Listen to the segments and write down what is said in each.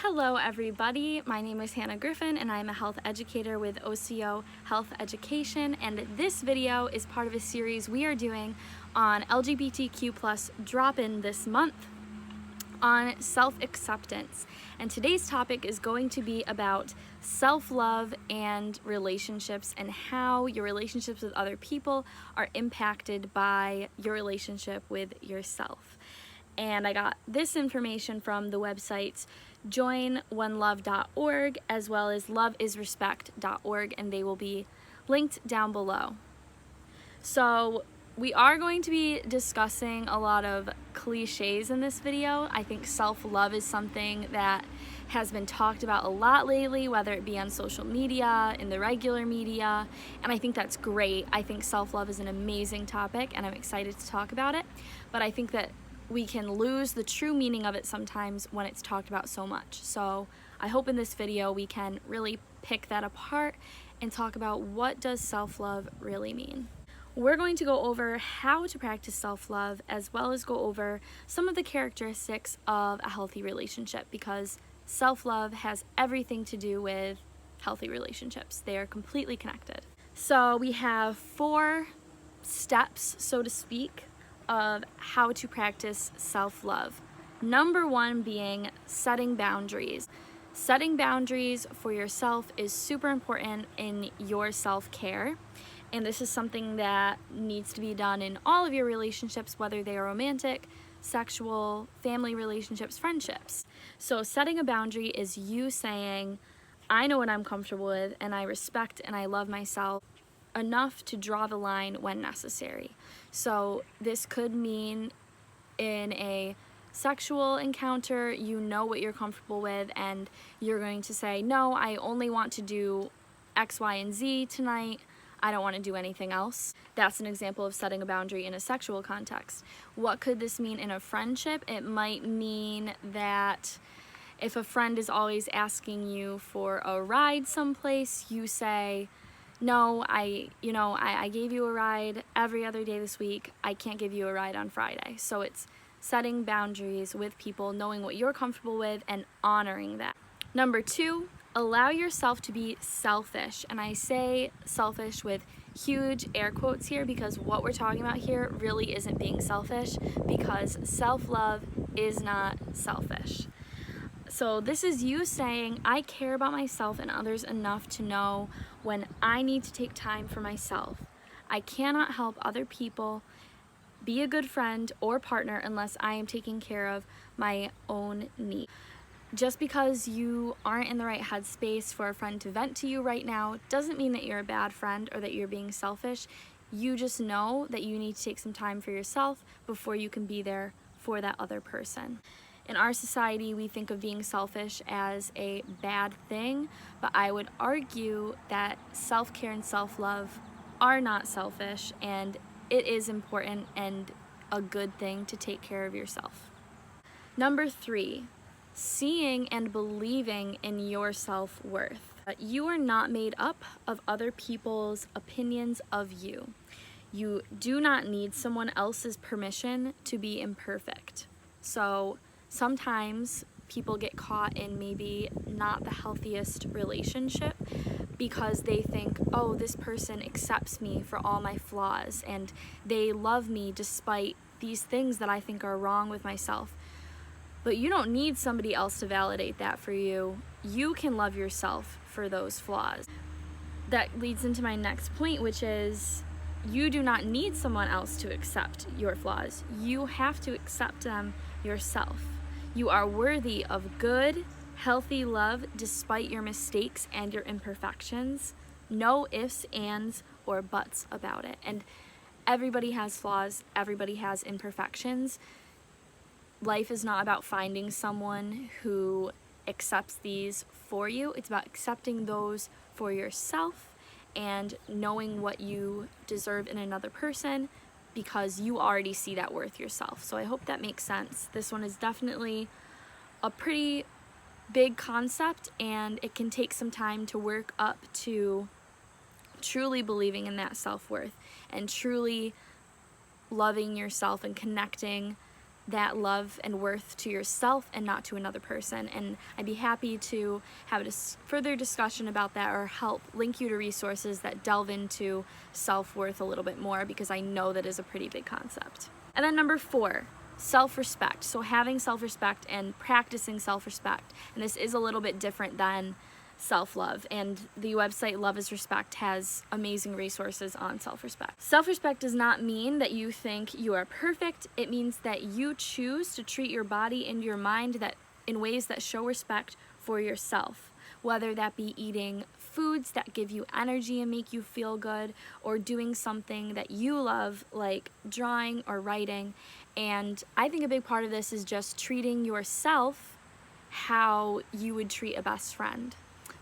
Hello everybody, my name is Hannah Griffin and I'm a health educator with OCO Health Education, and this video is part of a series we are doing on LGBTQ+ drop-in this month on self-acceptance. And today's topic is going to be about self-love and relationships, and how your relationships with other people are impacted by your relationship with yourself. And I got this information from the websites joinonelove.org as well as loveisrespect.org, and they will be linked down below. So we are going to be discussing a lot of cliches in this video. I think self-love is something that has been talked about a lot lately, whether it be on social media, in the regular media, and I think that's great. I think self-love is an amazing topic and I'm excited to talk about it, but I think that we can lose the true meaning of it sometimes when it's talked about so much. So I hope in this video we can really pick that apart and talk about what does self-love really mean. We're going to go over how to practice self-love, as well as go over some of the characteristics of a healthy relationship, because self-love has everything to do with healthy relationships. They are completely connected. So we have 4 steps, so to speak, of how to practice self-love. Number 1 being setting boundaries. Setting boundaries for yourself is super important in your self-care, and this is something that needs to be done in all of your relationships, whether they are romantic, sexual, family relationships, friendships. So setting a boundary is you saying, I know what I'm comfortable with, and I respect and I love myself enough to draw the line when necessary. So this could mean in a sexual encounter, you know what you're comfortable with and you're going to say, no, I only want to do X, Y, and Z tonight. I don't want to do anything else. That's an example of setting a boundary in a sexual context. What could this mean in a friendship? It might mean that if a friend is always asking you for a ride someplace, you say, no, I gave you a ride every other day this week. I can't give you a ride on Friday. So it's setting boundaries with people, knowing what you're comfortable with and honoring that. Number 2, allow yourself to be selfish. And I say selfish with huge air quotes here, because what we're talking about here really isn't being selfish, because self-love is not selfish. So this is you saying, I care about myself and others enough to know when I need to take time for myself. I cannot help other people be a good friend or partner unless I am taking care of my own needs. Just because you aren't in the right headspace for a friend to vent to you right now doesn't mean that you're a bad friend or that you're being selfish. You just know that you need to take some time for yourself before you can be there for that other person. In our society, we think of being selfish as a bad thing, but I would argue that self-care and self-love are not selfish, and it is important and a good thing to take care of yourself. Number 3, seeing and believing in your self-worth. You are not made up of other people's opinions of you. You do not need someone else's permission to be imperfect. So sometimes people get caught in maybe not the healthiest relationship because they think, oh, this person accepts me for all my flaws and they love me despite these things that I think are wrong with myself. But you don't need somebody else to validate that for you. You can love yourself for those flaws. That leads into my next point, which is you do not need someone else to accept your flaws. You have to accept them yourself. You are worthy of good, healthy love despite your mistakes and your imperfections. No ifs, ands, or buts about it. And everybody has flaws, everybody has imperfections. Life is not about finding someone who accepts these for you. It's about accepting those for yourself and knowing what you deserve in another person, because you already see that worth yourself. So I hope that makes sense. This one is definitely a pretty big concept, and it can take some time to work up to truly believing in that self-worth and truly loving yourself and connecting that love and worth to yourself and not to another person. And I'd be happy to have a further discussion about that, or help link you to resources that delve into self-worth a little bit more, because I know that is a pretty big concept. And then number 4, self-respect. So having self-respect and practicing self-respect. And this is a little bit different than self-love, and the website Love is Respect has amazing resources on self-respect. Self-respect does not mean that you think you are perfect. It means that you choose to treat your body and your mind in ways that show respect for yourself, whether that be eating foods that give you energy and make you feel good, or doing something that you love like drawing or writing. And I think a big part of this is just treating yourself how you would treat a best friend.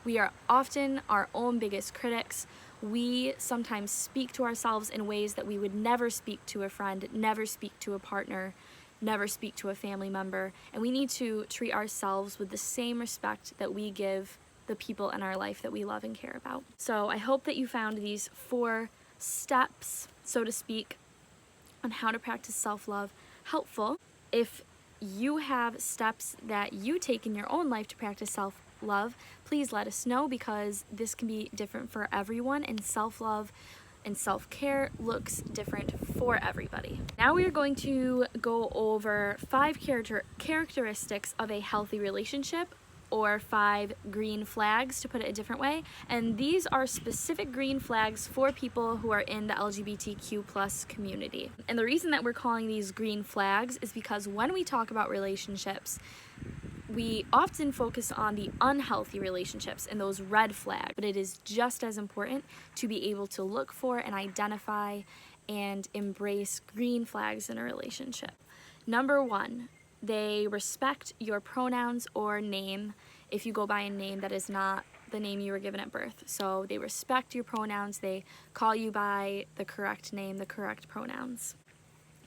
We are often our own biggest critics. We sometimes speak to ourselves in ways that we would never speak to a friend, never speak to a partner, never speak to a family member. And we need to treat ourselves with the same respect that we give the people in our life that we love and care about. So I hope that you found these 4 steps, so to speak, on how to practice self-love helpful. If you have steps that you take in your own life to practice self-love, please let us know, because this can be different for everyone, and self-love and self-care looks different for everybody. Now we are going to go over 5 characteristics of a healthy relationship, or 5 green flags, to put it a different way. And these are specific green flags for people who are in the LGBTQ+ community. And the reason that we're calling these green flags is because when we talk about relationships, we often focus on the unhealthy relationships and those red flags, but it is just as important to be able to look for and identify and embrace green flags in a relationship. Number 1, they respect your pronouns or name. If you go by a name that is not the name you were given at birth. So they respect your pronouns, they call you by the correct name, the correct pronouns.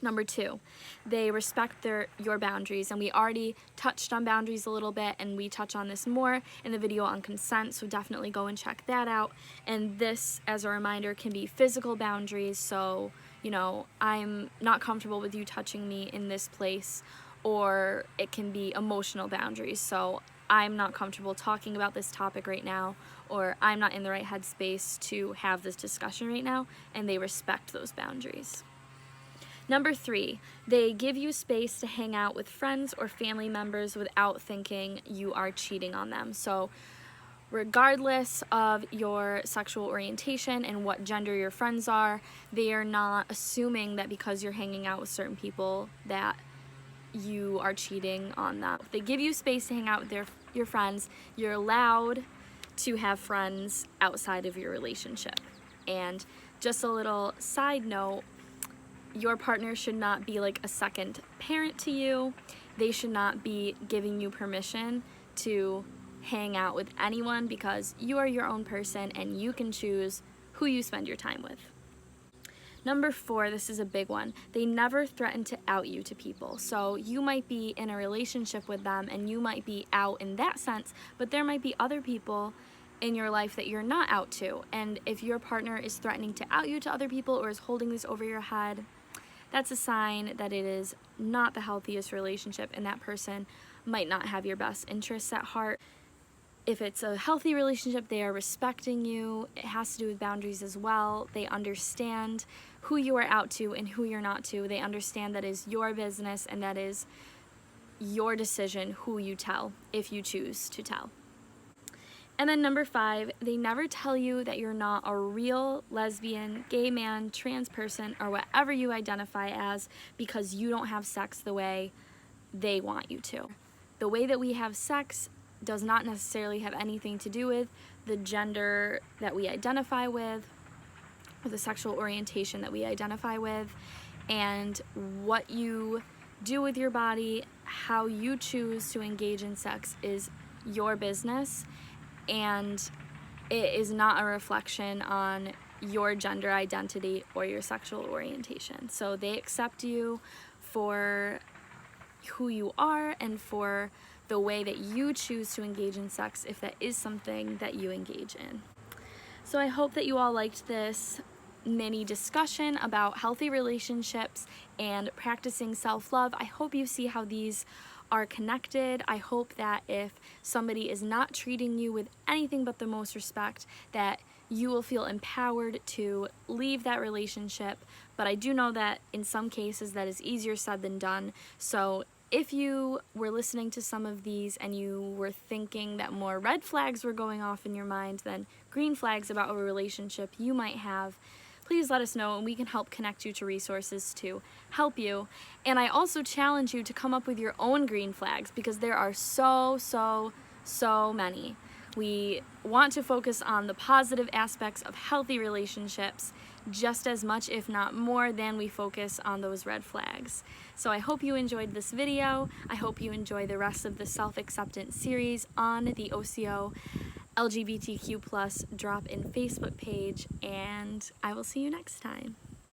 Number 2, they respect your boundaries, and we already touched on boundaries a little bit, and we touch on this more in the video on consent, so definitely go and check that out. And this, as a reminder, can be physical boundaries, so, you know, I'm not comfortable with you touching me in this place, or it can be emotional boundaries, so I'm not comfortable talking about this topic right now, or I'm not in the right headspace to have this discussion right now, and they respect those boundaries. Number 3, they give you space to hang out with friends or family members without thinking you are cheating on them. So regardless of your sexual orientation and what gender your friends are, they are not assuming that because you're hanging out with certain people that you are cheating on them. If they give you space to hang out with your friends, you're allowed to have friends outside of your relationship. And just a little side note, your partner should not be like a second parent to you. They should not be giving you permission to hang out with anyone, because you are your own person and you can choose who you spend your time with. Number 4, this is a big one. They never threaten to out you to people. So you might be in a relationship with them and you might be out in that sense, but there might be other people in your life that you're not out to. And if your partner is threatening to out you to other people or is holding this over your head, that's a sign that it is not the healthiest relationship, and that person might not have your best interests at heart. If it's a healthy relationship, they are respecting you. It has to do with boundaries as well. They understand who you are out to and who you're not to. They understand that is your business and that is your decision who you tell, if you choose to tell. And then number 5, they never tell you that you're not a real lesbian, gay man, trans person, or whatever you identify as, because you don't have sex the way they want you to. The way that we have sex does not necessarily have anything to do with the gender that we identify with, or the sexual orientation that we identify with, and what you do with your body, how you choose to engage in sex is your business, and it is not a reflection on your gender identity or your sexual orientation. So they accept you for who you are and for the way that you choose to engage in sex, if that is something that you engage in. So I hope that you all liked this mini discussion about healthy relationships and practicing self-love. I hope you see how these are connected. I hope that if somebody is not treating you with anything but the most respect, that you will feel empowered to leave that relationship. But I do know that in some cases that is easier said than done. So if you were listening to some of these and you were thinking that more red flags were going off in your mind than green flags about a relationship you might have, please let us know and we can help connect you to resources to help you. And I also challenge you to come up with your own green flags, because there are so many. We want to focus on the positive aspects of healthy relationships just as much, if not more, than we focus on those red flags. So I hope you enjoyed this video. I hope you enjoy the rest of the self-acceptance series on the OCO LGBTQ+ drop-in Facebook page, and I will see you next time.